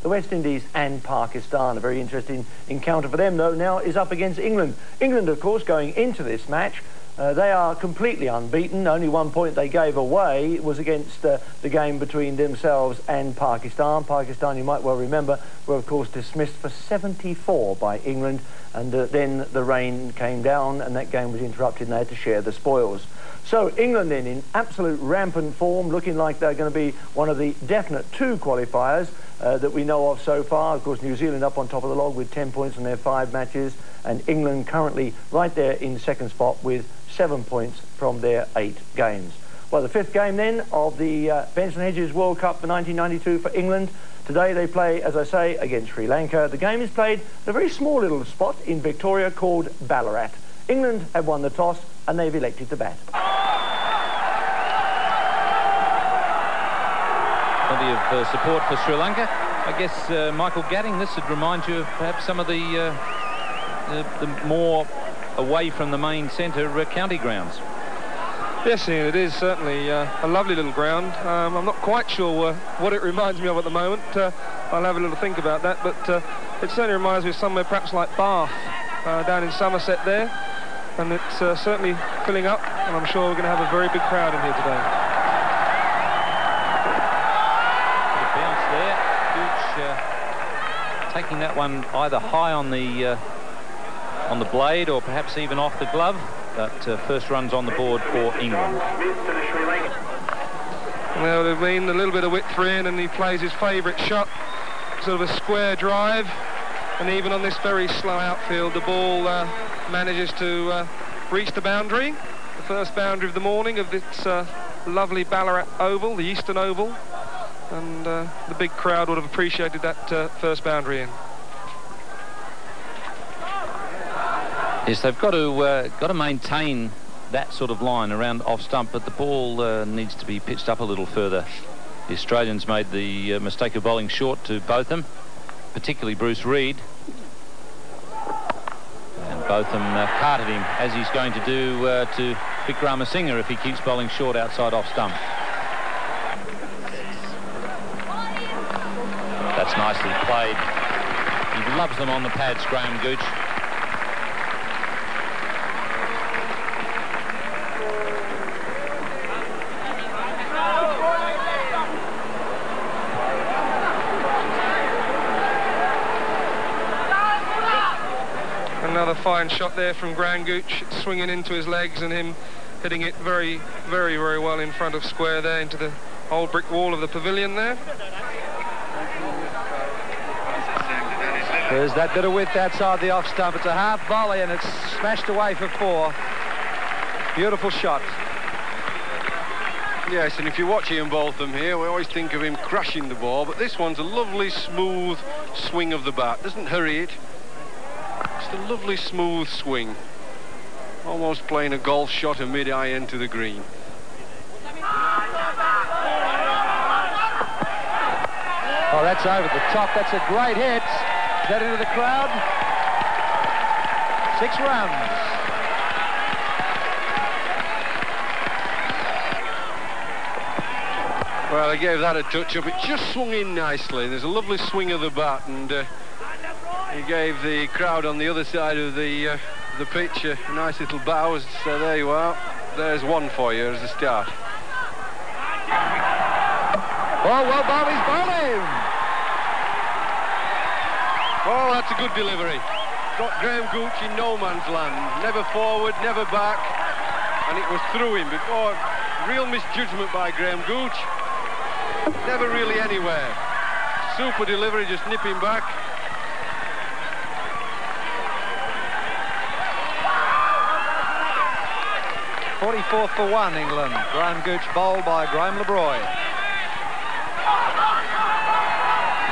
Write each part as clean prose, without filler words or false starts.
The West Indies and Pakistan. A very interesting encounter for them, though, now is up against England. England, of course, going into this match, they are completely unbeaten. Only 1 point they gave away was against the game between themselves and Pakistan. Pakistan, you might well remember, were, of course, dismissed for 74 by England, and then the rain came down and that game was interrupted and they had to share the spoils. So England then in absolute rampant form, looking like they're going to be one of the definite 2 qualifiers that we know of so far. Of course, New Zealand up on top of the log with 10 points in their 5 matches, and England currently right there in second spot with 7 points from their 8 games. Well, the 5th game then of the Benson Hedges World Cup for 1992 for England. Today they play, as I say, against Sri Lanka. The game is played at a very small little spot in Victoria called Ballarat. England have won the toss and they've elected to bat. Plenty of support for Sri Lanka. I guess, Michael Gatting, this would remind you of perhaps some of the more away from the main centre county grounds. Yes, Ian, it is certainly a lovely little ground. I'm not quite sure what it reminds me of at the moment. I'll have a little think about that, but it certainly reminds me of somewhere perhaps like Bath, down in Somerset there, and it's certainly filling up, and I'm sure we're going to have a very big crowd in here today. Good bounce there. Gooch taking that one either high on the blade or perhaps even off the glove. But first runs on the board for England. Well, there's been a little bit of width for Ian, and he plays his favourite shot, sort of a square drive, and even on this very slow outfield, the ball manages to reach the boundary, the first boundary of the morning of this lovely Ballarat Oval, the Eastern Oval, and the big crowd would have appreciated that first boundary in. Yes, they've got to maintain that sort of line around off stump, but the ball needs to be pitched up a little further. The Australians made the mistake of bowling short to Botham, particularly Bruce Reid, and Botham carted him, as he's going to do to Wickramasinghe if he keeps bowling short outside off stump. That's nicely played. He loves them on the pads, Graham Gooch. Another fine shot there from Graham Gooch, swinging into his legs and him hitting it very, very, very well in front of square there into the old brick wall of the pavilion there. There's that bit of width outside the off stump. It's a half volley and it's smashed away for 4. Beautiful shot. Yes, and if you watch Ian Botham here, we always think of him crashing the ball, but this one's a lovely smooth swing of the bat. Doesn't hurry it. Just a lovely smooth swing. Almost playing a golf shot a mid-iron to the green. Oh, that's over the top. That's a great hit. Is that into the crowd? 6 runs. Well, they gave that a touch-up. It just swung in nicely. There's a lovely swing of the bat, and he gave the crowd on the other side of the pitch a nice little bow. So there you are. There's one for you as a start. Oh, well, Bobby's bowling. Oh, that's a good delivery. Got Graham Gooch in no man's land. Never forward, never back. And it was through him before. Real misjudgment by Graham Gooch. Never really anywhere. Super delivery, just nipping back. .44 for 1, England. Graham Gooch bowled by Graham LeBroy.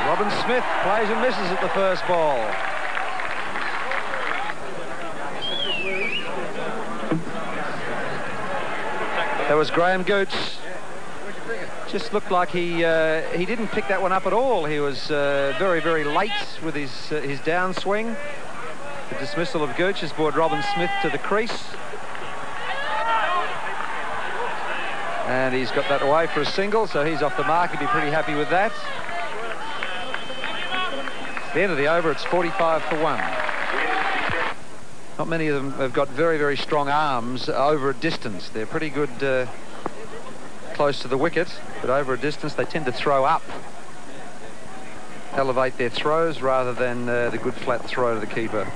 Robin Smith plays and misses at the first ball. There was Graham Gooch. Just looked like he didn't pick that one up at all. He was very, very late with his downswing. The dismissal of Gooch has brought Robin Smith to the crease. And he's got that away for a single, so he's off the mark. He'd be pretty happy with that. At the end of the over, it's 45 for 1. Not many of them have got very, very strong arms over a distance. They're pretty good close to the wicket, but over a distance they tend to throw up. Elevate their throws rather than the good flat throw to the keeper.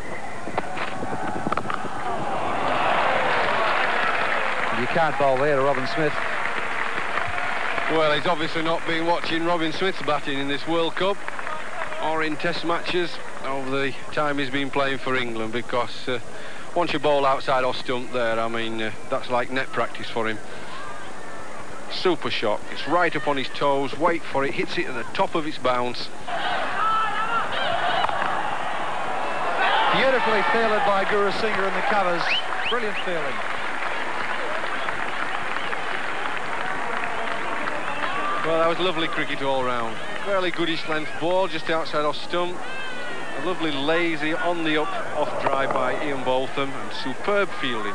You can't bowl there to Robin Smith. Well, he's obviously not been watching Robin Smith's batting in this World Cup or in Test matches over the time he's been playing for England, because once you bowl outside off stump there, I mean, that's like net practice for him. Super shot. It's right up on his toes. Wait for it. Hits it at the top of its bounce. Beautifully fielded by Gurusingha in the covers. Brilliant fielding. Well, that was lovely cricket all round. Fairly goodish length ball just outside off stump. A lovely lazy on the up off drive by Ian Botham, and superb fielding.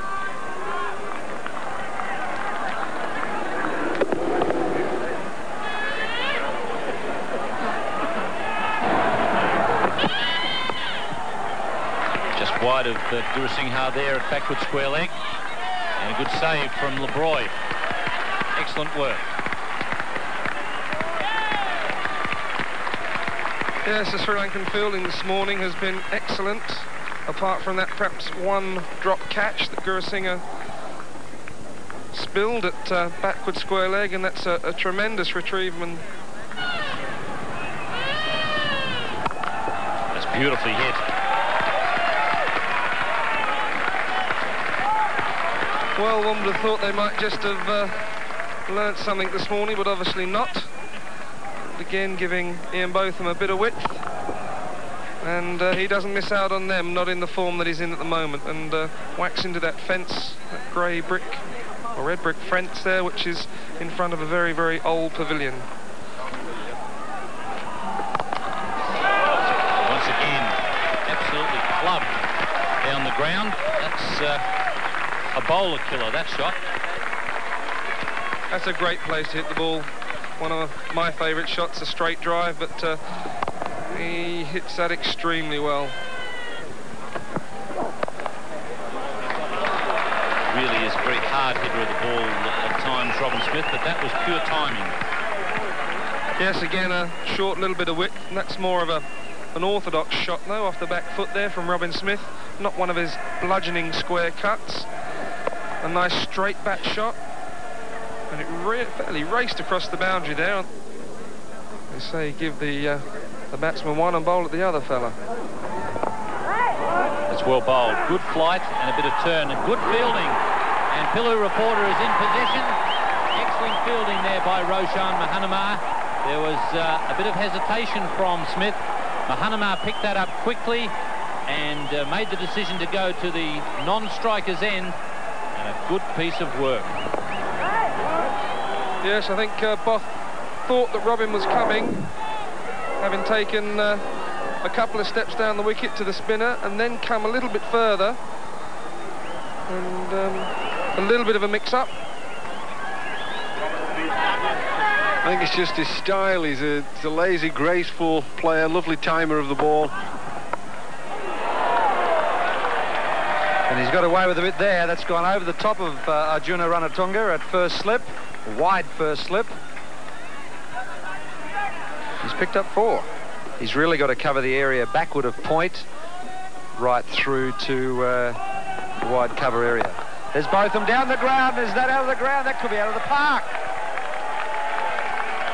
Just wide of Gurusingha there at backward square leg, and a good save from LeBroy. Excellent work. Yes, the Sri Lankan fielding this morning has been excellent, apart from that perhaps one drop catch that Gurusingha spilled at backward square leg, and that's a tremendous retrieve. And That's beautifully hit. well, one would have thought they might just have learnt something this morning, but obviously not. Again, giving Ian Botham a bit of width, and he doesn't miss out on them, not in the form that he's in at the moment, and whacks into that fence, that grey brick or red brick fence there, which is in front of a very, very old pavilion. Once again, absolutely clubbed down the ground. That's a bowler killer, that shot. That's a great place to hit the ball. One of my favourite shots, a straight drive, but he hits that extremely well. Really is a very hard hitter of the ball at times, Robin Smith, but that was pure timing. Yes, again, a short little bit of width, and that's more of an orthodox shot, though, off the back foot there from Robin Smith. Not one of his bludgeoning square cuts. A nice straight bat shot. And it fairly raced across the boundary there. They say give the batsman one and bowl at the other fella. It's well bowled. Good flight and a bit of turn and good fielding. And Pillu Reporter is in position. Excellent fielding there by Roshan Mahanama. There was a bit of hesitation from Smith. Mahanama picked that up quickly and made the decision to go to the non-striker's end. And a good piece of work. Yes, I think Both thought that Robin was coming, having taken a couple of steps down the wicket to the spinner and then come a little bit further. And a little bit of a mix-up. I think it's just his style. He's a lazy, graceful player, lovely timer of the ball. And he's got away with a bit there. That's gone over the top of Arjuna Ranatunga at first slip. Wide first slip. He's picked up 4. He's really got to cover the area backward of point right through to the wide cover area. There's Botham down the ground. Is that out of the ground? That could be out of the park.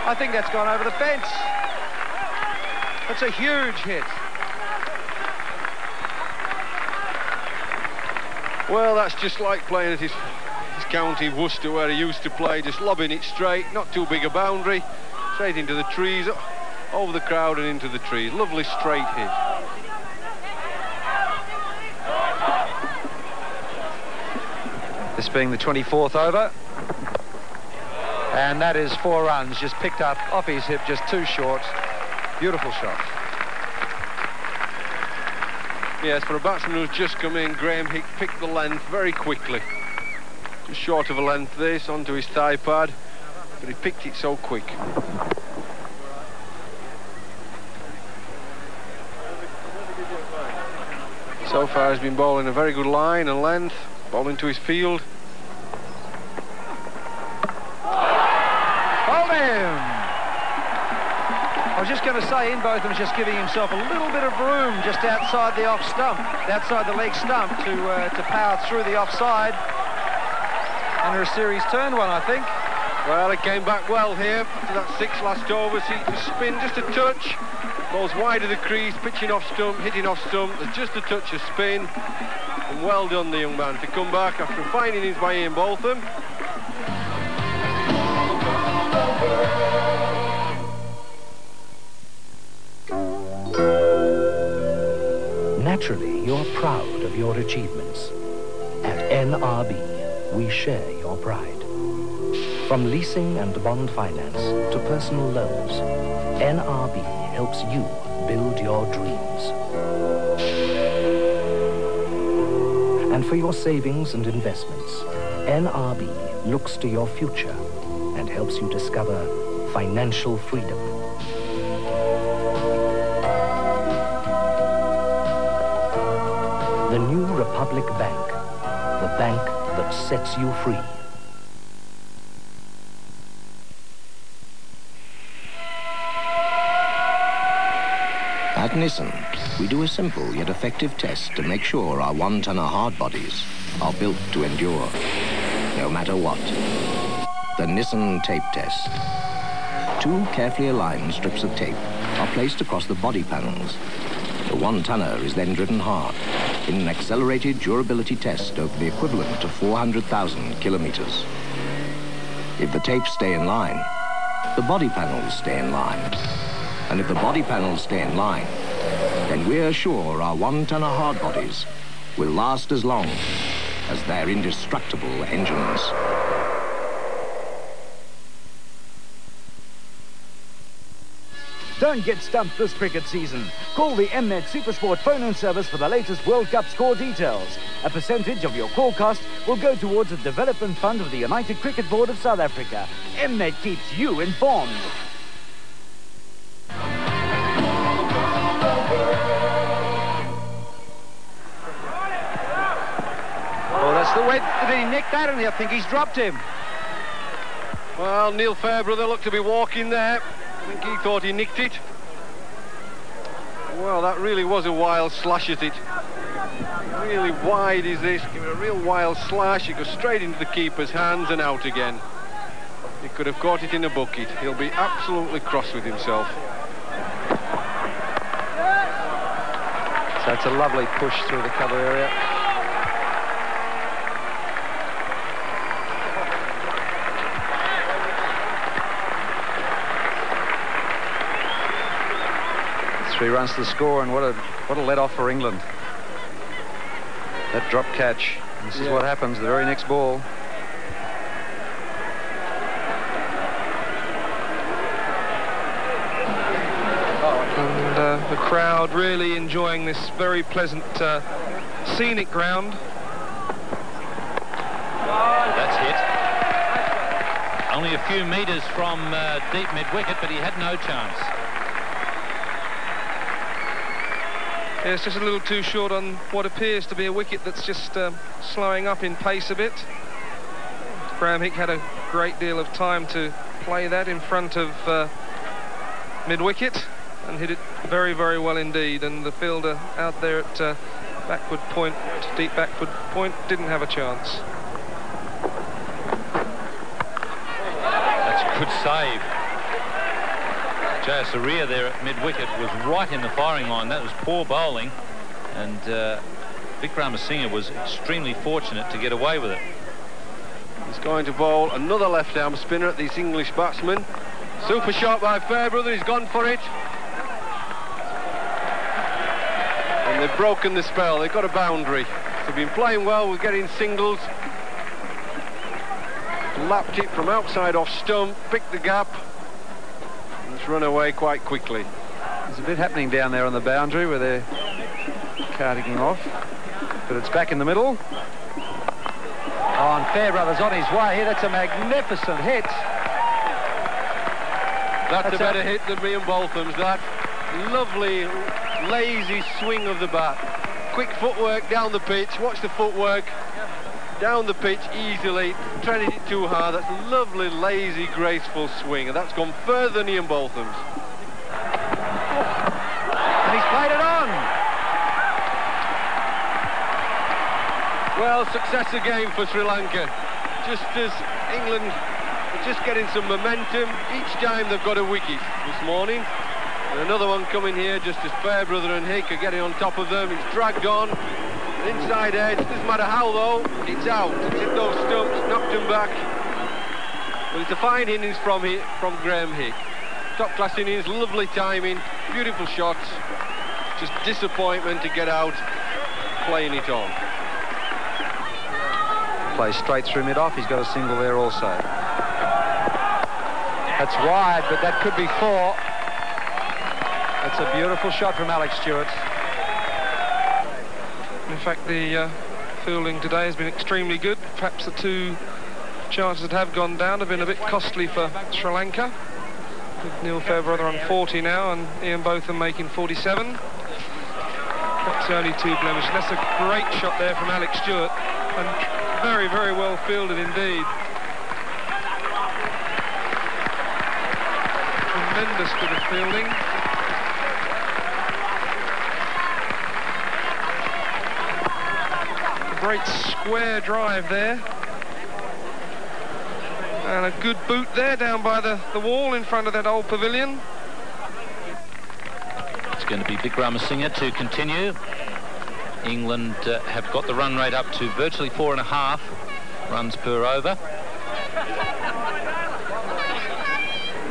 I think that's gone over the fence. That's a huge hit. Well, that's just like playing at his county, Worcester, where he used to play, just lobbing it straight, not too big a boundary, straight into the trees, over the crowd and into the trees. Lovely straight hit. This being the 24th over. And that is 4 runs, just picked up off his hip, just too short. Beautiful shot. Yes, for a batsman who's just come in, Graham Hick picked the length very quickly. Just short of a length this, onto his thigh pad, but he picked it so quick. So far he's been bowling a very good line and length, bowling to his field. Hold him! I was just going to say, Inbotham's just giving himself a little bit of room just outside the off stump, outside the leg stump to power through the offside. Under a series turn one, I think. Well, it came back well here after that 6 last overs. He just spin just a touch. Ball's wide of the crease, pitching off stump, hitting off stump. There's just a touch of spin. And well done, the young man, to come back after a fine innings by Ian Botham. Naturally, you're proud of your achievements. At NRB, we share your pride. From leasing and bond finance to personal loans, NRB helps you build your dreams. And for your savings and investments, NRB looks to your future and helps you discover financial freedom. The New Republic Bank, the bank that sets you free. At Nissan, we do a simple yet effective test to make sure our one-tonner hard bodies are built to endure, no matter what. The Nissan Tape Test. 2 carefully aligned strips of tape are placed across the body panels. The one-tonner is then driven hard in an accelerated durability test over the equivalent of 400,000 kilometers. If the tapes stay in line, the body panels stay in line. And if the body panels stay in line, then we're sure our one-tonner hard bodies will last as long as their indestructible engines. Don't get stumped this cricket season. Call the Mnet Supersport phone-in service for the latest World Cup score details. A percentage of your call cost will go towards the development fund of the United Cricket Board of South Africa. Mnet keeps you informed. Oh, that's the way. Did he nick that? And I think he's dropped him. Well, Neil Fairbrother looked to be walking there. I think he thought he nicked it. Well, that really was a wild slash at it. Really wide is this. Give it a real wild slash. It goes straight into the keeper's hands and out again. He could have caught it in a bucket. He'll be absolutely cross with himself. So it's a lovely push through the cover area. Three runs to the score, and what a let off for England. That drop catch. This is what happens the very next ball. And the crowd really enjoying this very pleasant scenic ground. That's hit. Only a few metres from deep mid-wicket, but he had no chance. Yeah, it's just a little too short on what appears to be a wicket that's just slowing up in pace a bit. Graham Hick had a great deal of time to play that in front of mid-wicket and hit it very, very well indeed. And the fielder out there at backward point, deep backward point, didn't have a chance. That's a good save. Jayasuriya there at mid-wicket was right in the firing line. That was poor bowling, and Vikramasinghe was extremely fortunate to get away with it. He's going to bowl another left-arm spinner at this English batsman. Super shot by Fairbrother. He's gone for it. And they've broken the spell. They've got a boundary. They've been playing well with getting singles. Lapped it from outside off stump, picked the gap. Run away quite quickly. There's a bit happening down there on the boundary where they're carting off, but it's back in the middle. Oh, and Fairbrother's on his way. That's a magnificent hit. That's a better hit than Ian Botham's. That lovely, lazy swing of the bat. quick footwork down the pitch. Watch the footwork. Down the pitch easily, treading it too hard. That's a lovely, lazy, graceful swing, and that's gone further than Ian Botham's. And he's played it on. Well, success again for Sri Lanka. Just as England are just getting some momentum, each time they've got a wicket this morning. And another one coming here, just as Fairbrother and Hick are getting on top of them. It's dragged on. Inside edge, doesn't matter how though, it's out. It's hit those stumps, knocked him back. Well, it's a fine innings from Graham Hick. Top class innings, lovely timing, beautiful shots. Just disappointment to get out, playing it on. Plays straight through mid-off, he's got a single there also. That's wide, but that could be 4. That's a beautiful shot from Alex Stewart. In fact, the fielding today has been extremely good. Perhaps the 2 chances that have gone down have been a bit costly for Sri Lanka. With Neil Fairbrother on 40 now and Ian Botham making 47. That's the only 2 blemishes. That's a great shot there from Alex Stewart, and very, very well fielded indeed. Tremendous bit of fielding. Great square drive there. And a good boot there down by the wall in front of that old pavilion. It's going to be Wickramasinghe to continue. England have got the run rate up to virtually 4.5 runs per over,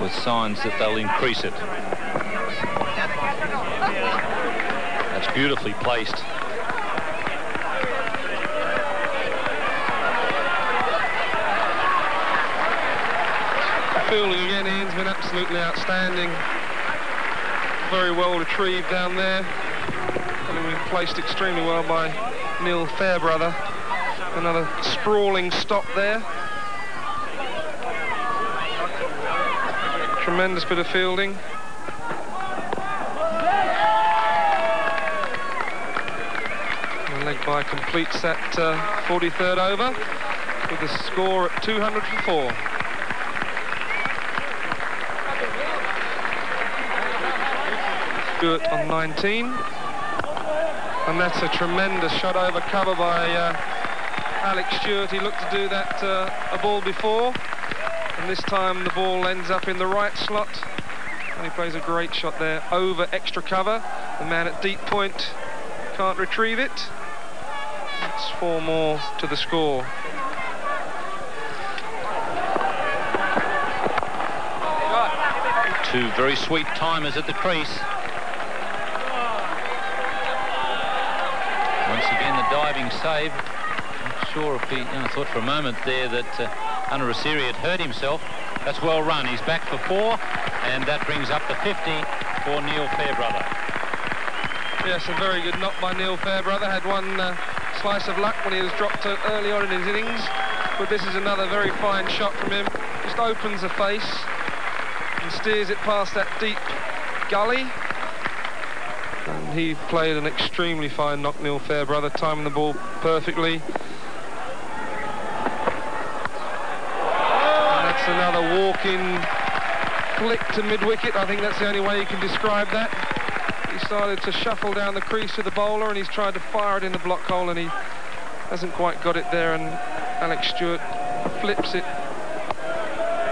with signs that they'll increase it. That's beautifully placed. Fielding again, Ian's been absolutely outstanding. Very well retrieved down there. And been placed extremely well by Neil Fairbrother. Another sprawling stop there. Tremendous bit of fielding. And leg by completes that 43rd over with the score at 200 for 4. Stewart on 19, and that's a tremendous shot over cover by Alex Stewart. He looked to do that a ball before, and this time the ball ends up in the right slot, and he plays a great shot there over extra cover. The man at deep point can't retrieve it. It's 4 more to the score. Two very sweet timers at the crease. Once again, the diving save. Not sure if he... I thought for a moment there that Anna Asiri had hurt himself. That's well run. He's back for 4, and that brings up the 50 for Neil Fairbrother. Yes, a very good knock by Neil Fairbrother. Had one slice of luck when he was dropped early on in his innings, but this is another very fine shot from him. Just opens the face and steers it past that deep gully. And he played an extremely fine knock, Neil Fairbrother, timing the ball perfectly. And that's another walk-in flick to mid-wicket. I think that's the only way you can describe that. He started to shuffle down the crease to the bowler, and he's tried to fire it in the block hole, and he hasn't quite got it there, and Alex Stewart flips it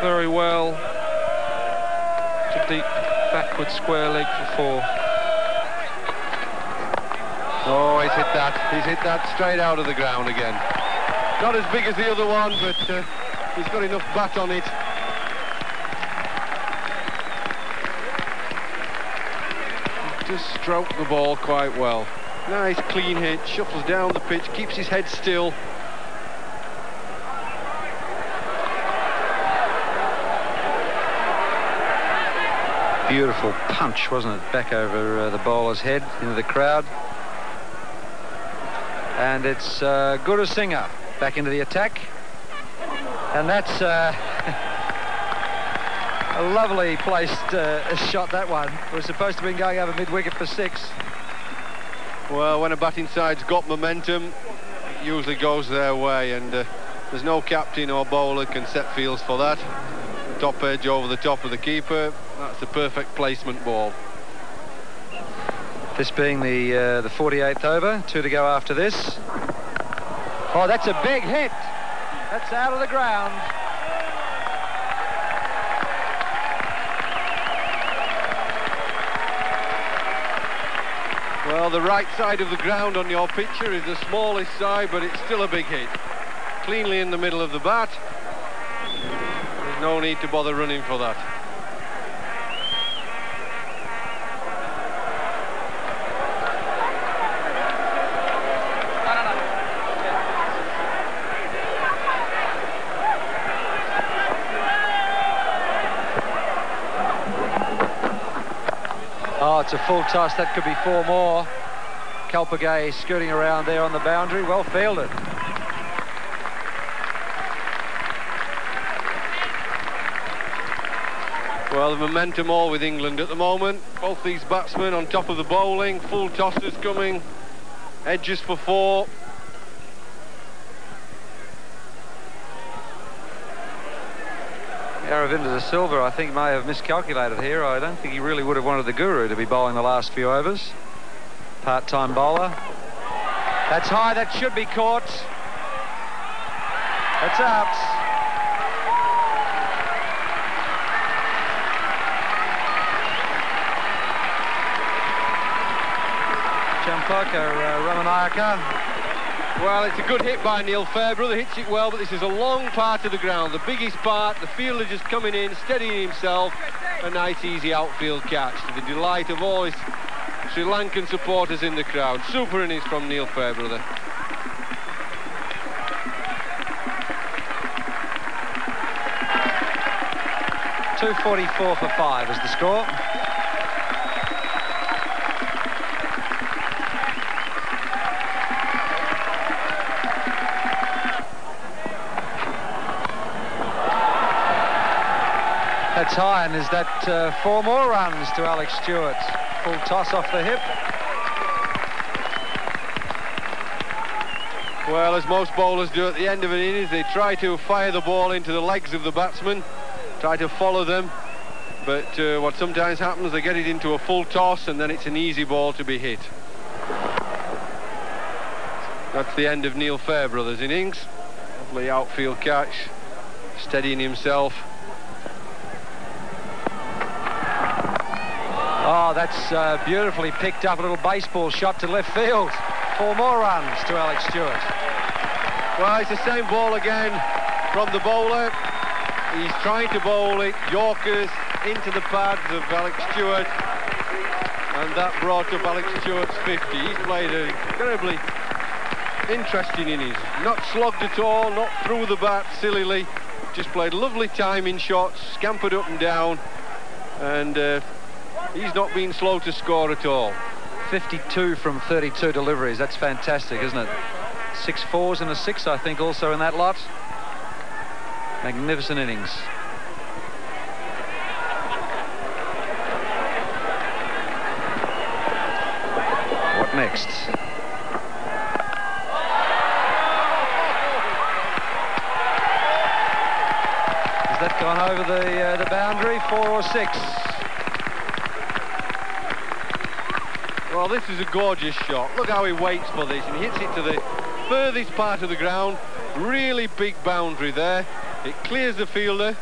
very well to deep backward square leg for 4. Oh, he's hit that. He's hit that straight out of the ground again. Not as big as the other one, but he's got enough bat on it. Just stroked the ball quite well. Nice clean hit, shuffles down the pitch, keeps his head still. Beautiful punch, wasn't it? Back over the bowler's head into the crowd. And it's Wickramasinghe back into the attack. And that's a lovely placed shot, that one. It was supposed to have been going over mid-wicket for 6. Well, when a batting side's got momentum, it usually goes their way, and there's no captain or bowler can set fields for that. Top edge over the top of the keeper, that's the perfect placement ball. This being the 48th over, 2 to go after this. Oh, that's a big hit. That's out of the ground. Well, the right side of the ground on your picture is the smallest side, but it's still a big hit. Cleanly in the middle of the bat. There's no need to bother running for that. Oh, it's a full toss. That could be 4 more. Kalpagay skirting around there on the boundary. Well fielded. Well, the momentum all with England at the moment. Both these batsmen on top of the bowling. Full tosses coming. Edges for 4. Aravinda de Silva, I think, may have miscalculated here. I don't think he really would have wanted the Guru to be bowling the last few overs. Part-time bowler. That's high, that should be caught. That's out. Champaka Ramanayaka. Well, it's a good hit by Neil Fairbrother, hits it well, but this is a long part of the ground, the biggest part. The fielder just coming in, steadying himself. A nice, easy outfield catch to the delight of all his Sri Lankan supporters in the crowd. Super innings from Neil Fairbrother. .244 for 5 is the score. That's high, and is that 4 more runs to Alex Stewart? Full toss off the hip. Well, as most bowlers do at the end of an innings, they try to fire the ball into the legs of the batsman, try to follow them, but what sometimes happens, they get it into a full toss and then it's an easy ball to be hit. That's the end of Neil Fairbrother's innings. Lovely outfield catch, steadying himself. Oh, that's beautifully picked up, a little baseball shot to left field. 4 more runs to Alex Stewart. Well, it's the same ball again from the bowler. He's trying to bowl it, Yorkers into the pads of Alex Stewart, and that brought up Alex Stewart's 50. He's played an incredibly interesting innings. Not slogged at all, not through the bat sillily, just played lovely timing shots, scampered up and down, and he's not been slow to score at all. 52 from 32 deliveries. That's fantastic, isn't it? 6 4s and a 6, I think, also in that lot. Magnificent innings. What next? Has that gone over the boundary? 4 or 6? Well, this is a gorgeous shot. Look how he waits for this, and he hits it to the furthest part of the ground. Really big boundary there. It clears the fielder,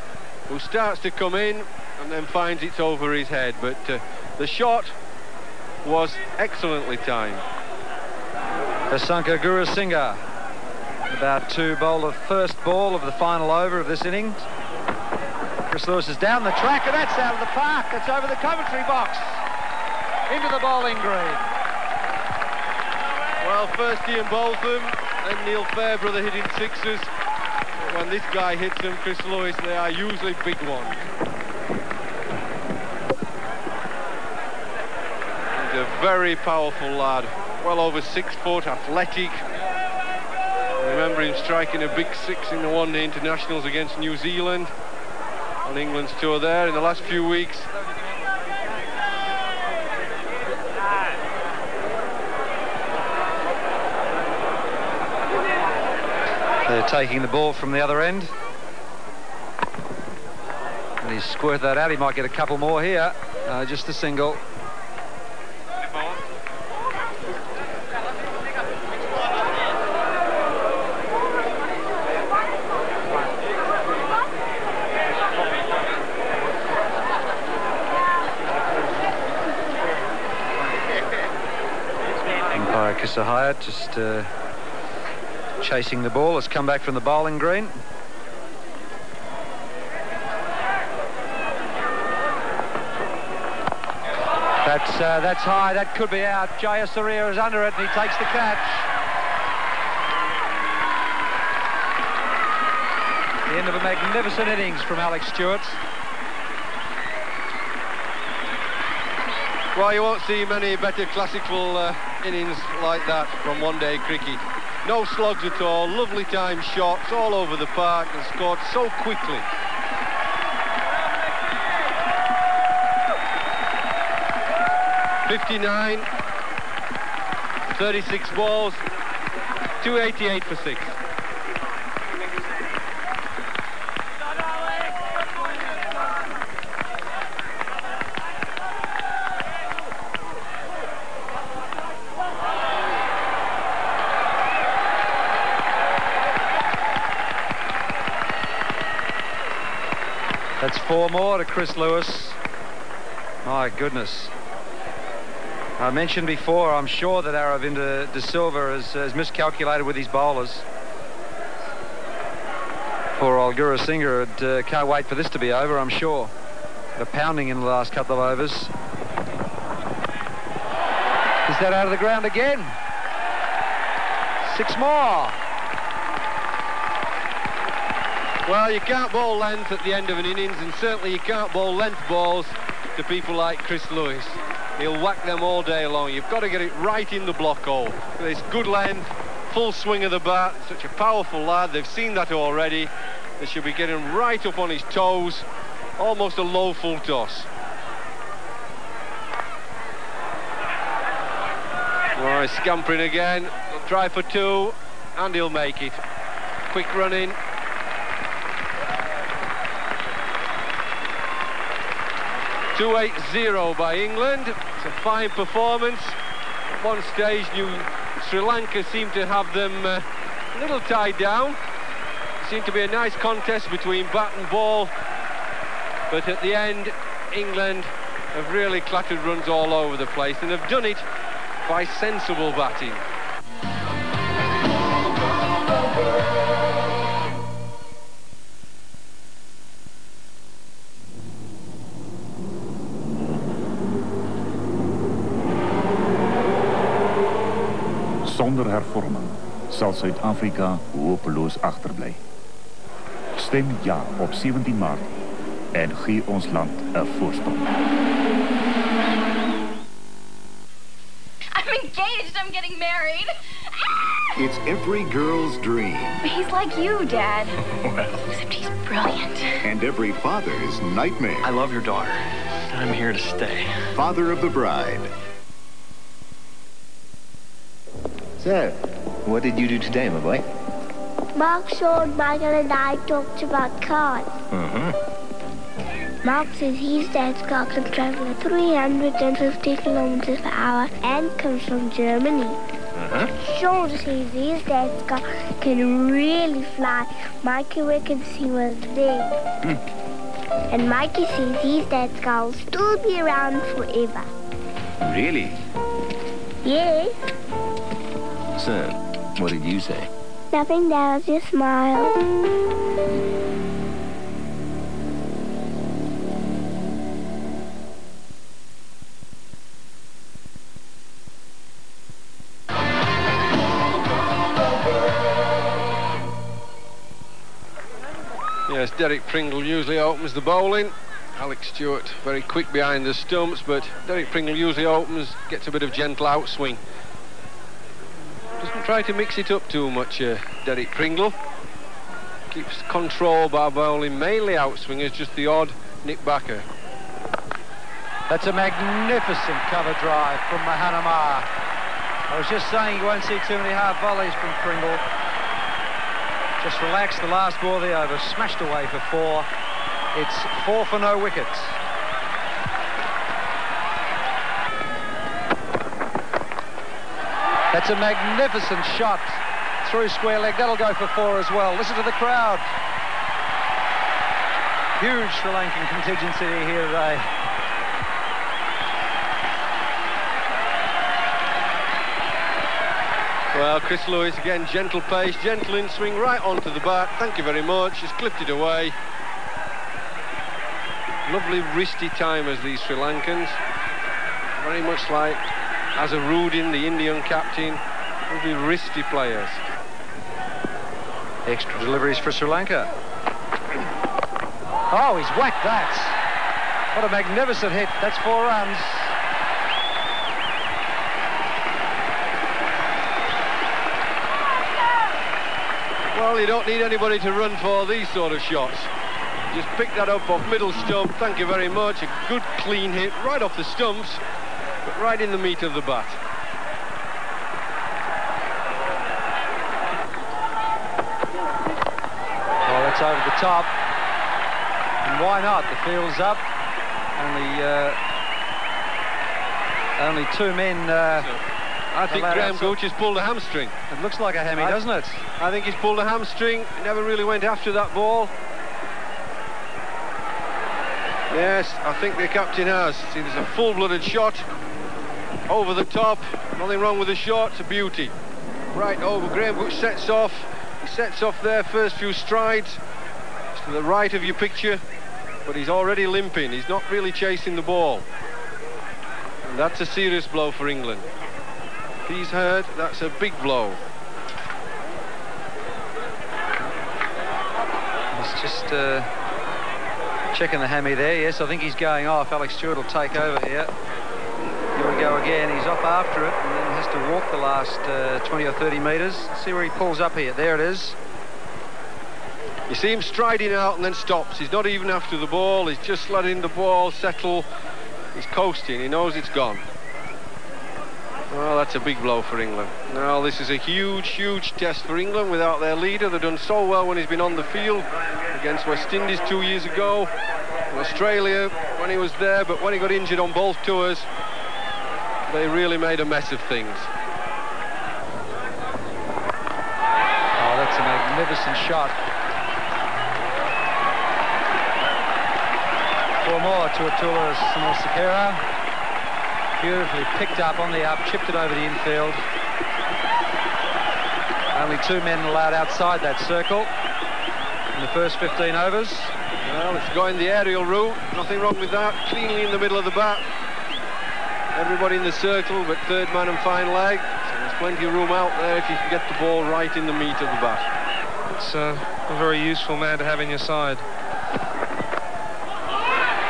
who starts to come in and then finds it's over his head. But the shot was excellently timed. Asanka Gurusingha about to bowl the first ball of the final over of this innings. Chris Lewis is down the track, and that's out of the park. That's over the commentary box. Into the bowling green. Well, first Ian Botham, then Neil Fairbrother hitting 6s. When this guy hits them, Chris Lewis, they are usually big ones. He's a very powerful lad, well over 6 foot, athletic. I remember him striking a big 6 in the one-day internationals against New Zealand on England's tour there in the last few weeks. taking the ball from the other end. And he's squirted that out. He might get a couple more here. Just a single. Umpire Kisahaya just chasing the ball. Has come back from the bowling green. That's high. That could be out. Jayasuriya is under it, and he takes the catch. The end of a magnificent innings from Alex Stewart. Well, you won't see many better classical innings like that from one-day cricket. No slogs at all, lovely time shots all over the park, and scored so quickly. .59, 36 balls, 288 for 6. That's 4 more to Chris Lewis. My goodness. I mentioned before, I'm sure that Aravinda De Silva has miscalculated with his bowlers. Poor old Guru Singha can't wait for this to be over, I'm sure. The pounding in the last couple of overs. Is that out of the ground again? 6 more. Well, you can't bowl length at the end of an innings, and certainly you can't bowl length balls to people like Chris Lewis. He'll whack them all day long. You've got to get it right in the block hole. There's good length, full swing of the bat, such a powerful lad. They've seen that already. They should be getting right up on his toes, almost a low full toss. Oh, he's scampering again. He'll try for 2, and he'll make it. Quick running. .280 by England. It's a fine performance. At one stage, Sri Lanka seemed to have them a little tied down. It seemed to be a nice contest between bat and ball, but at the end, England have really clattered runs all over the place, and have done it by sensible batting. Zonder hervorming zal Zuid-Afrika hopeloos achterblijven. Stem ja op 17 maart en gee ons land een voorsprong. I'm engaged, I'm getting married. It's every girl's dream. He's like you, Dad. Well. Except he's brilliant. And every father's nightmare. I love your daughter. I'm here to stay. Father of the Bride. So, what did you do today, my boy? Mark, Sean, Michael and I talked about cars. Mark says his dad's car can travel at 350 kilometers per hour and comes from Germany. Sean says his dad's car can really fly. Mikey reckons he was there. And Mikey says his dad's car will still be around forever. Really? Yes. So, what did you say? Nothing, Dad. I just smiled. Yes, Derek Pringle usually opens the bowling. Alex Stewart very quick behind the stumps, but Derek Pringle usually opens, gets a bit of gentle outswing. Doesn't try to mix it up too much, Derek Pringle. Keeps control by bowling mainly outswingers, just the odd nick backer. That's a magnificent cover drive from Mahanama. I was just saying you won't see too many hard volleys from Pringle. Just relaxed the last ball of the over, smashed away for 4. It's 4 for no wickets. That's a magnificent shot through square leg. That'll go for 4 as well. Listen to the crowd. Huge Sri Lankan contingency here today. Well, Chris Lewis again, gentle pace, gentle in swing, right onto the bat. Thank you very much. Just clipped it away. Lovely wristy timers, these Sri Lankans. Very much like Azharuddin, the Indian captain. Lovely wristy players. Extra deliveries for Sri Lanka. Oh, he's whacked that. What a magnificent hit. That's 4 runs. Well, you don't need anybody to run for these sort of shots. Just pick that up off middle stump. Thank you very much. A good clean hit right off the stumps, but right in the meat of the bat. Oh, that's over the top. And why not? The field's up. Only 2 men. I think Graham Gooch has pulled a hamstring. It looks like a hammy, doesn't it? I think he's pulled a hamstring. He never really went after that ball. Yes, I think the captain has. See, there's a full-blooded shot over the top. Nothing wrong with the shot. It's a beauty. Right over. Graham Gooch sets off. He sets off there, first few strides. It's to the right of your picture, but he's already limping. He's not really chasing the ball. And that's a serious blow for England. If he's hurt, that's a big blow. He's just checking the hammy there. Yes, I think he's going off. Alex Stewart will take over here. Here we go again. He's off after it and then has to walk the last 20 or 30 metres. See where he pulls up here. There it is. You see him striding out and then stops. He's not even after the ball. He's just letting the ball settle. He's coasting. He knows it's gone. Well, that's a big blow for England. Now, this is a huge, huge test for England without their leader. They've done so well when he's been on the field against West Indies 2 years ago, in Australia when he was there, but when he got injured on both tours, they really made a mess of things. Oh, that's a magnificent shot. 4 more to Atula Samarasekera. Beautifully picked up on the up, chipped it over the infield. Only 2 men allowed outside that circle in the first 15 overs. Well, it's going the aerial route. Nothing wrong with that. Cleanly in the middle of the bat. Everybody in the circle, but third man and fine leg. So there's plenty of room out there if you can get the ball right in the meat of the bat. It's a very useful man to have in your side.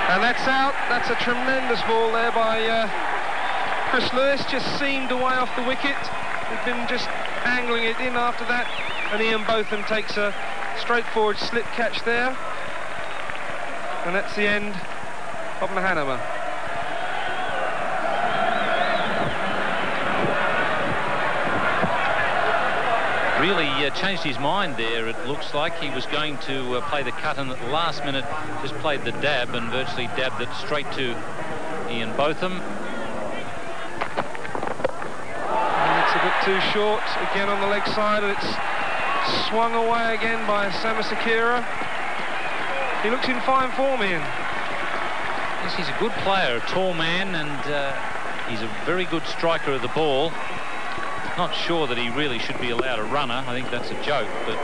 And that's out. That's a tremendous ball there by Chris Lewis. Just seamed away off the wicket. He'd been just angling it in after that. And Ian Botham takes a straightforward slip catch there. And that's the end of Mahanama. Really changed his mind there. It looks like he was going to play the cut, and at the last minute just played the dab and virtually dabbed it straight to Ian Botham. And it's a bit too short again on the leg side, and it's swung away again by Samarasekera. He looks in fine form, Ian. Yes, he's a good player, a tall man, and he's a very good striker of the ball. Not sure that he really should be allowed a runner. I think that's a joke, but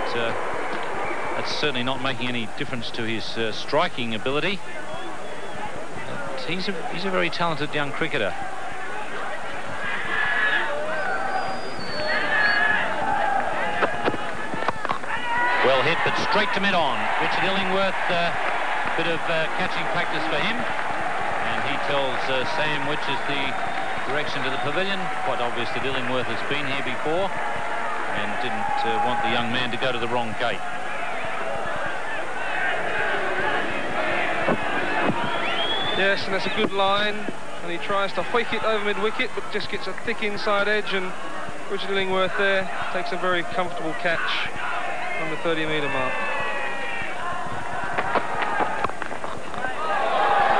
that's certainly not making any difference to his striking ability. But he's a very talented young cricketer. Well hit, but straight to mid-on. Richard Illingworth, bit of catching practice for him. And he tells Sam which is the direction to the pavilion. Quite obvious that Illingworth has been here before and didn't want the young man to go to the wrong gate. Yes, and that's a good line. And he tries to hoik it over mid-wicket, but just gets a thick inside edge, and Richard Illingworth there takes a very comfortable catch. on the 30-metre mark.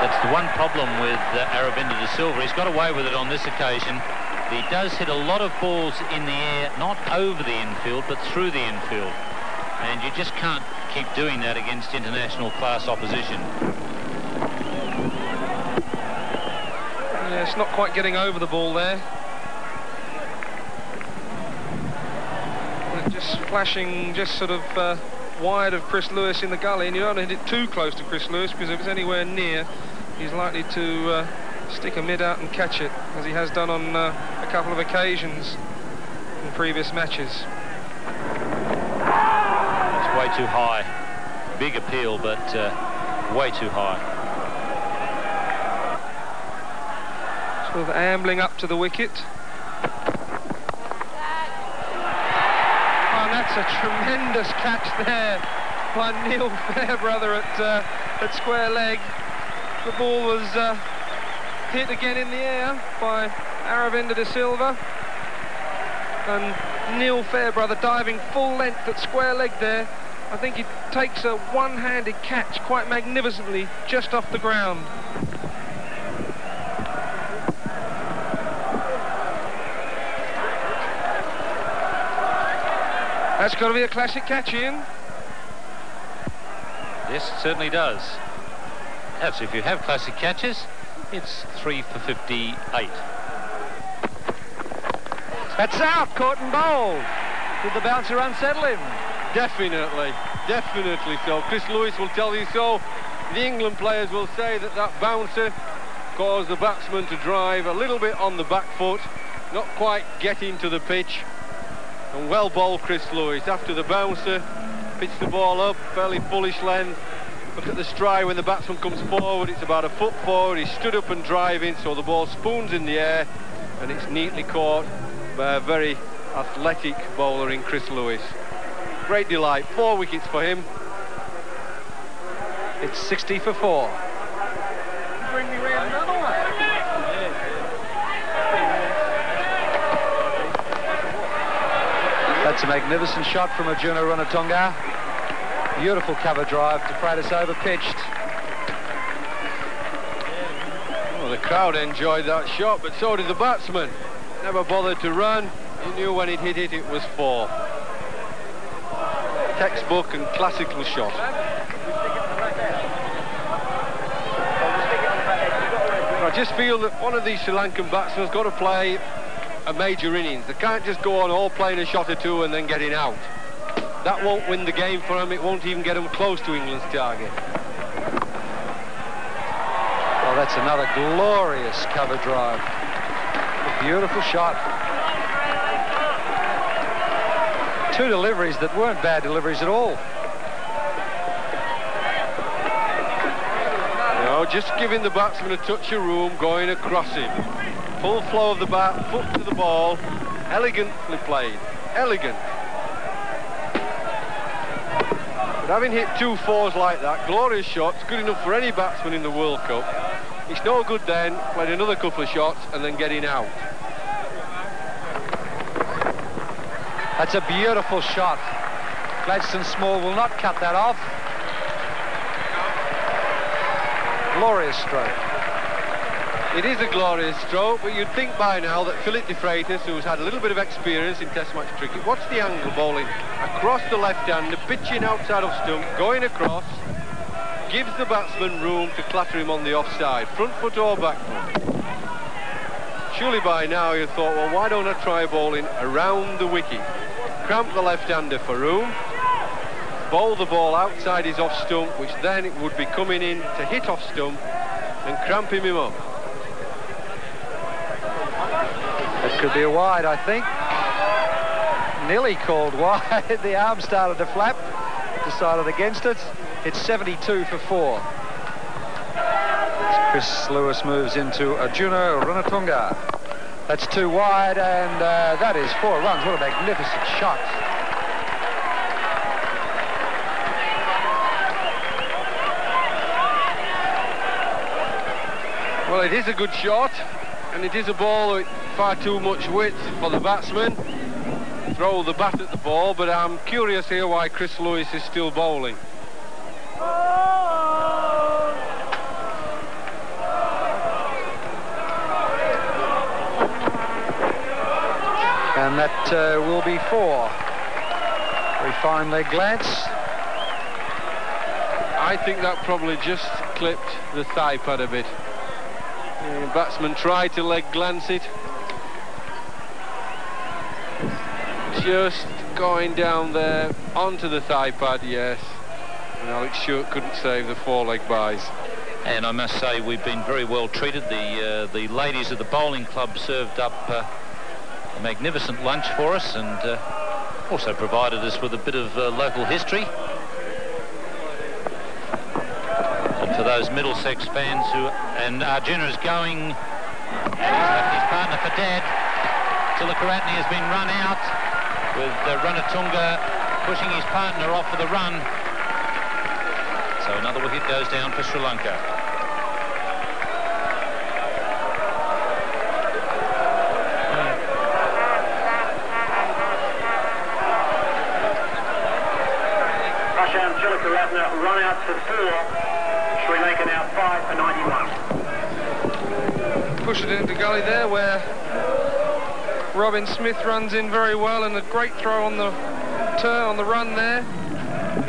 That's the one problem with Aravinda de Silva. He's got away with it on this occasion. He does hit a lot of balls in the air, not over the infield, but through the infield. And you just can't keep doing that against international class opposition. Yeah, it's not quite getting over the ball there. And just flashing just sort of wide of Chris Lewis in the gully, and you don't hit it too close to Chris Lewis, because if it's anywhere near, he's likely to stick a mid out and catch it, as he has done on a couple of occasions in previous matches. It's way too high. Big appeal, but way too high. Sort of ambling up to the wicket. Oh, and that's a tremendous catch there by Neil Fairbrother at square leg. The ball was hit again in the air by Aravinda de Silva, and Neil Fairbrother diving full length at square leg there. I think he takes a one-handed catch quite magnificently just off the ground. That's got to be a classic catch, Ian. Yes, it certainly does. Perhaps if you have classic catches, it's 3 for 58. That's out, caught and bowled. Did the bouncer unsettle him? Definitely so. Chris Lewis will tell you so. The England players will say that that bouncer caused the batsman to drive a little bit on the back foot, not quite get into the pitch. And well bowled Chris Lewis. After the bouncer pitched the ball up, fairly bullish length. Look at the stride when the batsman comes forward, it's about a foot forward. He stood up and driving, so the ball spoons in the air, and it's neatly caught by a very athletic bowler in Chris Lewis. Great delight, 4 wickets for him. It's 60 for 4. Bring me round another one. That's a magnificent shot from Arjuna Ranatunga. Beautiful cover drive to Freitas over-pitched. Well, the crowd enjoyed that shot, but so did the batsman. Never bothered to run. He knew when he'd hit it, it was 4. Textbook and classical shot. I just feel that one of these Sri Lankan batsmen has got to play a major innings. They can't just go on all playing a shot or two and then getting out. That won't win the game for them. It won't even get them close to England's target. Well, that's another glorious cover drive. A beautiful shot. 2 deliveries that weren't bad deliveries at all. No, just giving the batsman a touch of room, going across him. Full flow of the bat, foot to the ball. Elegantly played. Elegant. But having hit 2 4s like that, glorious shots, good enough for any batsman in the World Cup. It's no good then, playing another couple of shots and then getting out. That's a beautiful shot. Gladstone Small will not cut that off. Glorious stroke. It is a glorious stroke, but you'd think by now that Philip de Freitas, who's had a little bit of experience in Test match cricket, watch the angle bowling across the left-hander, pitching outside of stump, going across, gives the batsman room to clatter him on the offside, front foot or back foot. Surely by now you thought, well, why don't I try bowling around the wicket? Cramp the left-hander for room, bowl the ball outside his off stump, which then it would be coming in to hit off stump and cramping him up. That could be a wide, I think. Nearly called wide. The arm started to flap. Decided against it. It's 72 for 4. Chris Lewis moves into Arjuna Ranatunga. That's 2 wide, and that is 4 runs. What a magnificent shot. Well, it is a good shot, and it is a ball with far too much width for the batsman. throw the bat at the ball, but I'm curious here why Chris Lewis is still bowling. And that will be 4. Very fine leg glance. I think that probably just clipped the thigh pad a bit. The batsman tried to leg glance it. Just going down there onto the thigh pad, yes. And Alex Stewart couldn't save the 4-leg buys. And I must say we've been very well treated. The ladies of the bowling club served up a magnificent lunch for us, and also provided us with a bit of local history. And for those Middlesex fans and Arjuna is going, and he's left his partner for dead. Tilakaratne has been run out, with Ranatunga pushing his partner off for the run. So another wicket goes down for Sri Lanka. Prashant Tilakaratne run out for 4. Sri Lanka now 5 for 91. Push it into gully there, where Robin Smith runs in very well, and a great throw on the turn on the run there.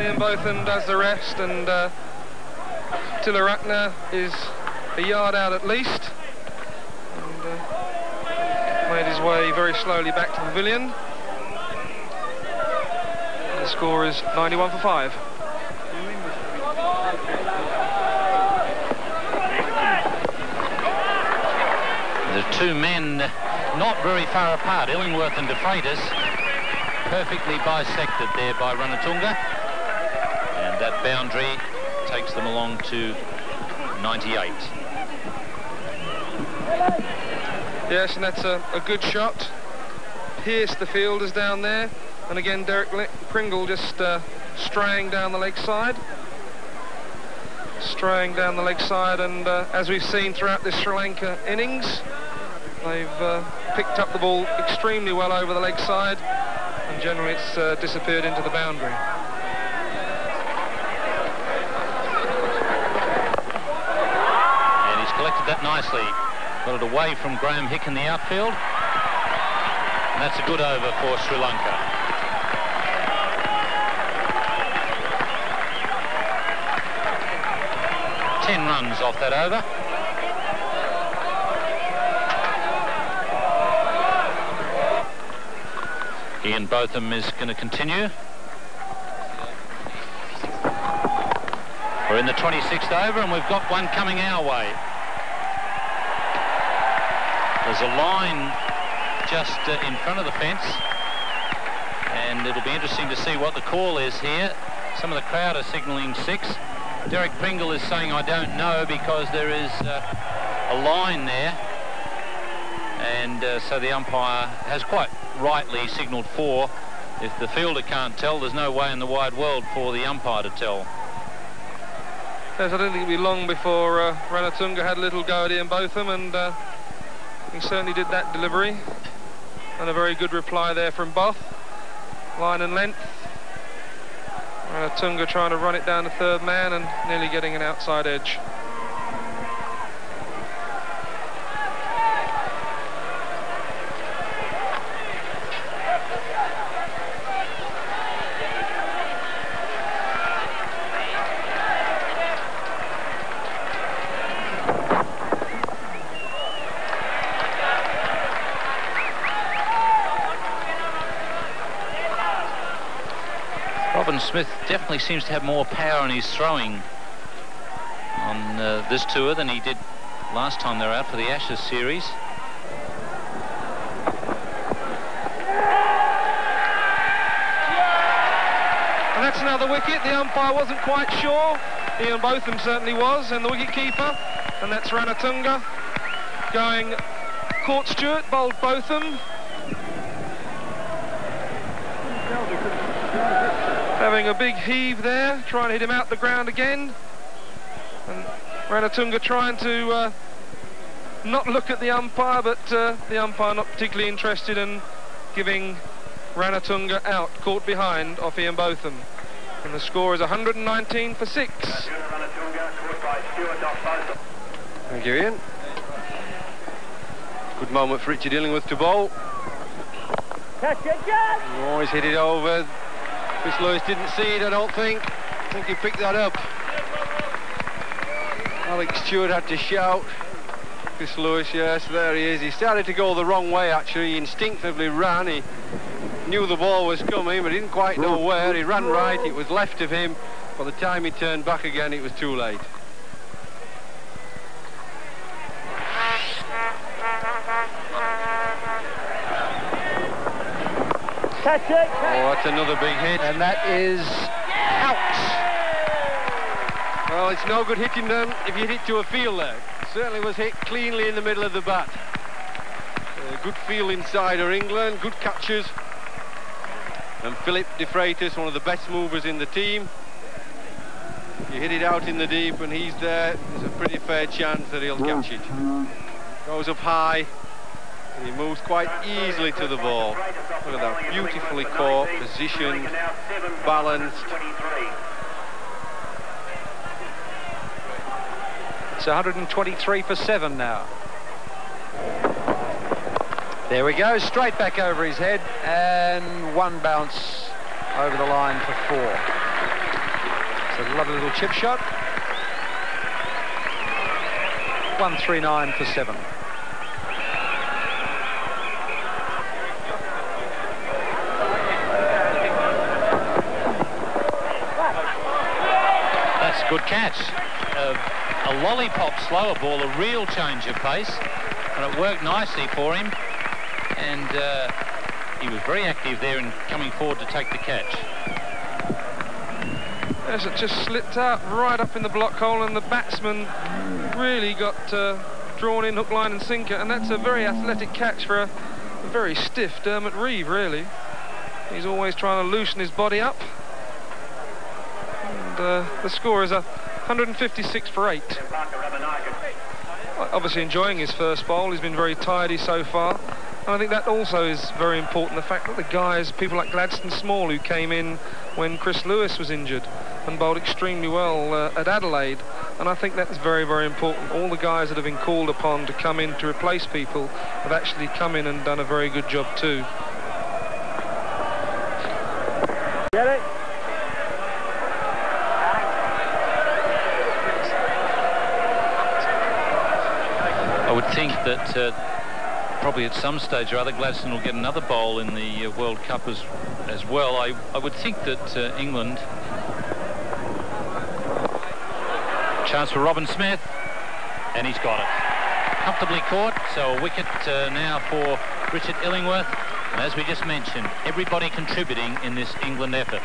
Ian Botham does the rest, and Tilakaratne is a yard out at least, and made his way very slowly back to the pavilion. The score is 91 for 5. The two men not very far apart, Illingworth and De Freitas, perfectly bisected there by Ranatunga, and that boundary takes them along to 98. Yes, and that's a good shot. Pierced the fielders down there, and again Derek Pringle just straying down the leg side. Straying down the leg side, and as we've seen throughout this Sri Lanka innings, they've picked up the ball extremely well over the leg side, and generally it's disappeared into the boundary. And he's collected that nicely. Got it away from Graham Hick in the outfield. And that's a good over for Sri Lanka. Ten runs off that over. Ian Botham is going to continue. We're in the 26th over, and we've got one coming our way. There's a line just in front of the fence, and it'll be interesting to see what the call is here. Some of the crowd are signalling 6. Derek Pringle is saying, I don't know, because there is a line there. And so the umpire has quite rightly signalled 4. If the fielder can't tell, there's no way in the wide world for the umpire to tell. Yes, I don't think it'll be long before Ranatunga had a little go at Ian Botham, and he certainly did that delivery. And a very good reply there from Both. Line and length. Ranatunga trying to run it down to third man and nearly getting an outside edge. Robin Smith definitely seems to have more power in his throwing on this tour than he did last time they were out for the Ashes series. And that's another wicket. The umpire wasn't quite sure. Ian Botham certainly was, and the wicket-keeper. And that's Ranatunga going, caught Stewart, bowled Botham. Having a big heave there, trying to hit him out the ground again. And Ranatunga trying to not look at the umpire, but the umpire not particularly interested in giving Ranatunga out, caught behind off Ian Botham. And the score is 119 for 6. Thank you, Ian. Good moment for Richard Illingworth to bowl. Oh, he's hit it over. Chris Lewis didn't see it, I don't think. I think he picked that up. Alex Stewart had to shout. Chris Lewis, yes, there he is. He started to go the wrong way, actually. He instinctively ran. He knew the ball was coming, but he didn't quite know where. He ran right, it was left of him. By the time he turned back again, it was too late. Catch it! Oh, that's another big hit. And that is out. Well, it's no good hitting them if you hit to a fielder. Certainly was hit cleanly in the middle of the bat. Good field insider England, good catches. And Philip De Freitas, one of the best movers in the team. You hit it out in the deep and he's there, there's a pretty fair chance that he'll catch it. Goes up high and he moves quite easily to the ball. Look at that, beautifully caught, positioned, balanced. It's 123 for 7 now. There we go, straight back over his head, and one bounce over the line for 4. It's a lovely little chip shot. 139 for 7. That's a good catch. A lollipop slower ball, a real change of pace, and it worked nicely for him. And he was very active there in coming forward to take the catch. Yes, it just slipped out right up in the block hole, and the batsman really got drawn in hook, line and sinker, and that's a very athletic catch for a very stiff Dermot Reeve, really. He's always trying to loosen his body up. And the score is 156 for 8. Obviously enjoying his first bowl. He's been very tidy so far. And I think that also is very important, the fact that the guys, people like Gladstone Small, who came in when Chris Lewis was injured and bowled extremely well at Adelaide, and I think that's very, very important. All the guys that have been called upon to come in to replace people have actually come in and done a very good job too. Get it? I would think that probably at some stage or other Gladstone will get another bowl in the World Cup as well. I would think that England... Chance for Robin Smith, and he's got it. Comfortably caught, so a wicket now for Richard Illingworth. And as we just mentioned, everybody contributing in this England effort.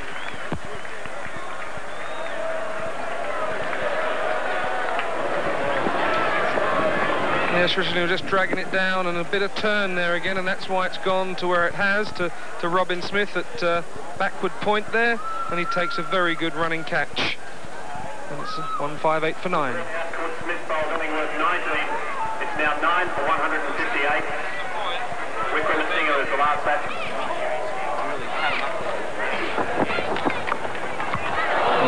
Yes, Richard just dragging it down, and a bit of turn there again, and that's why it's gone to where it has, to Robin Smith at backward point there, and he takes a very good running catch. And it's 158 for 9. Smith bowled Illingworth 19. It's now 9 for 158. Wickramasinghe is the last batsman.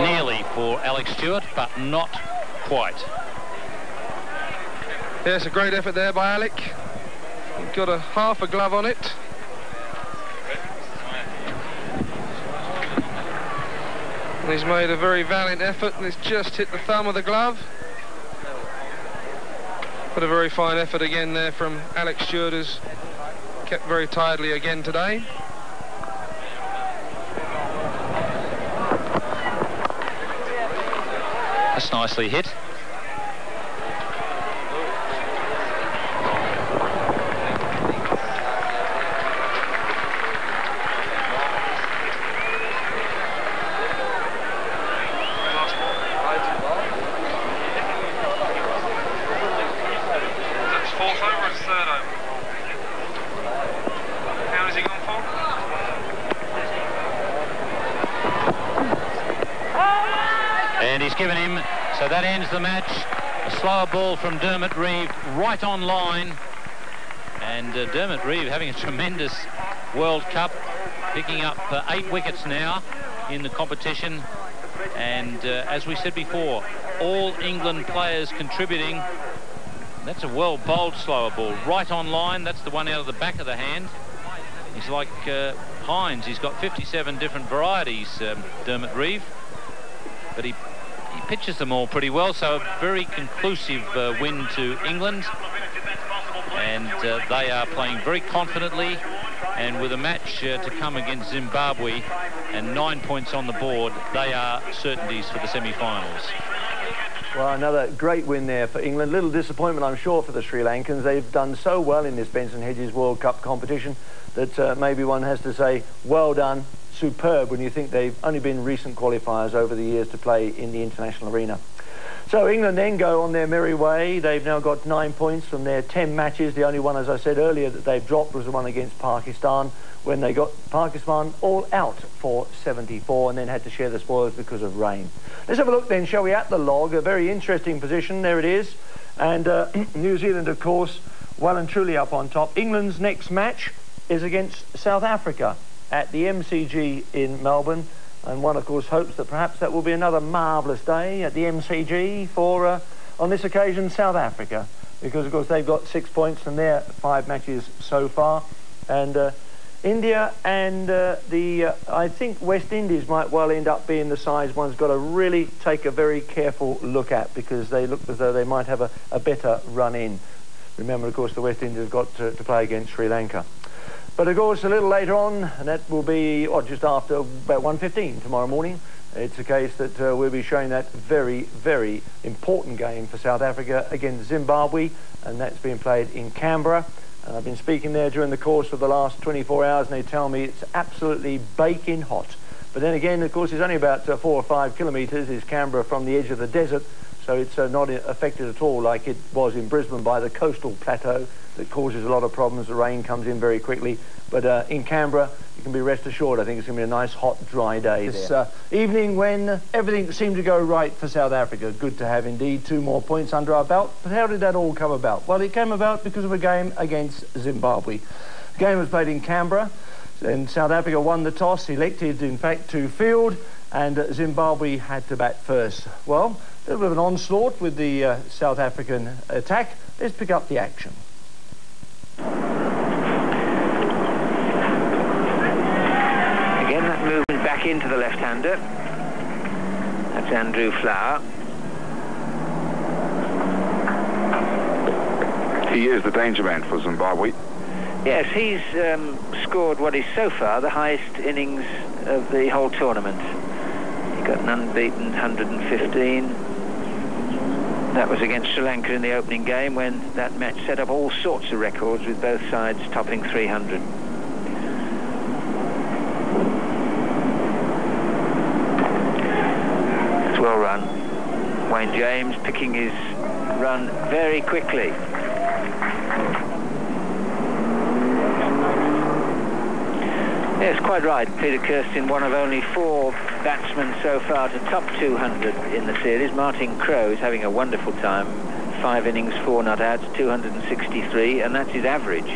Nearly for Alex Stewart, but not quite. Yes, a great effort there by Alec. He got a half a glove on it. And he's made a very valiant effort, and it's just hit the thumb of the glove. But a very fine effort again there from Alex Stewart, who's kept very tidily again today. That's nicely hit. And he's given him, so that ends the match. A slower ball from Dermot Reeve right on line. And Dermot Reeve having a tremendous World Cup. picking up 8 wickets now in the competition. And as we said before, all England players contributing. That's a well bowled slower ball, right on line. That's the one out of the back of the hand. He's like Hines. He's got 57 different varieties, Dermot Reeve. But he pitches them all pretty well, so a very conclusive win to England. And they are playing very confidently. And with a match to come against Zimbabwe and 9 points on the board, they are certainties for the semi-finals. Well, another great win there for England. Little disappointment, I'm sure, for the Sri Lankans. They've done so well in this Benson Hedges World Cup competition that maybe one has to say, well done, superb, when you think they've only been recent qualifiers over the years to play in the international arena. So England then go on their merry way. They've now got 9 points from their 10 matches. The only one, as I said earlier, that they've dropped was the one against Pakistan, when they got Pakistan all out for 74 and then had to share the spoils because of rain. Let's have a look then, shall we, at the log. A very interesting position. There it is. And New Zealand, of course, well and truly up on top. England's next match is against South Africa at the MCG in Melbourne. And one, of course, hopes that perhaps that will be another marvellous day at the MCG for, on this occasion, South Africa. Because, of course, they've got 6 points from their 5 matches so far. And India and I think West Indies might well end up being the sides one's got to really take a very careful look at, because they look as though they might have a better run in. Remember, of course, the West Indies have got to play against Sri Lanka. But, of course, a little later on, and that will be just after about 1:15 tomorrow morning, it's a case that we'll be showing that very, very important game for South Africa against Zimbabwe, and that's being played in Canberra. And I've been speaking there during the course of the last 24 hours, and they tell me it's absolutely baking hot. But then again, of course, it's only about 4 or 5 kilometres is Canberra from the edge of the desert, so it's not affected at all like it was in Brisbane by the coastal plateau that causes a lot of problems. The rain comes in very quickly. But in Canberra, you can be rest assured, I think it's going to be a nice, hot, dry day this evening when everything seemed to go right for South Africa. Good to have, indeed, 2 more points under our belt. But how did that all come about? Well, it came about because of a game against Zimbabwe. The game was played in Canberra, and South Africa won the toss, elected, in fact, to field, and Zimbabwe had to bat first. Well, a little bit of an onslaught with the South African attack. Let's pick up the action. Again, that movement back into the left-hander. That's Andrew Flower. He is the danger man for Zimbabwe. Yes, he's scored what is so far the highest innings of the whole tournament. He got an unbeaten 115. That was against Sri Lanka in the opening game, when that match set up all sorts of records with both sides topping 300. It's well run. Wayne James picking his run very quickly. Yes, quite right. Peter Kirsten, one of only 4 batsmen so far to top 200 in the series. Martin Crowe is having a wonderful time. 5 innings, 4 not outs, 263, and that's his average.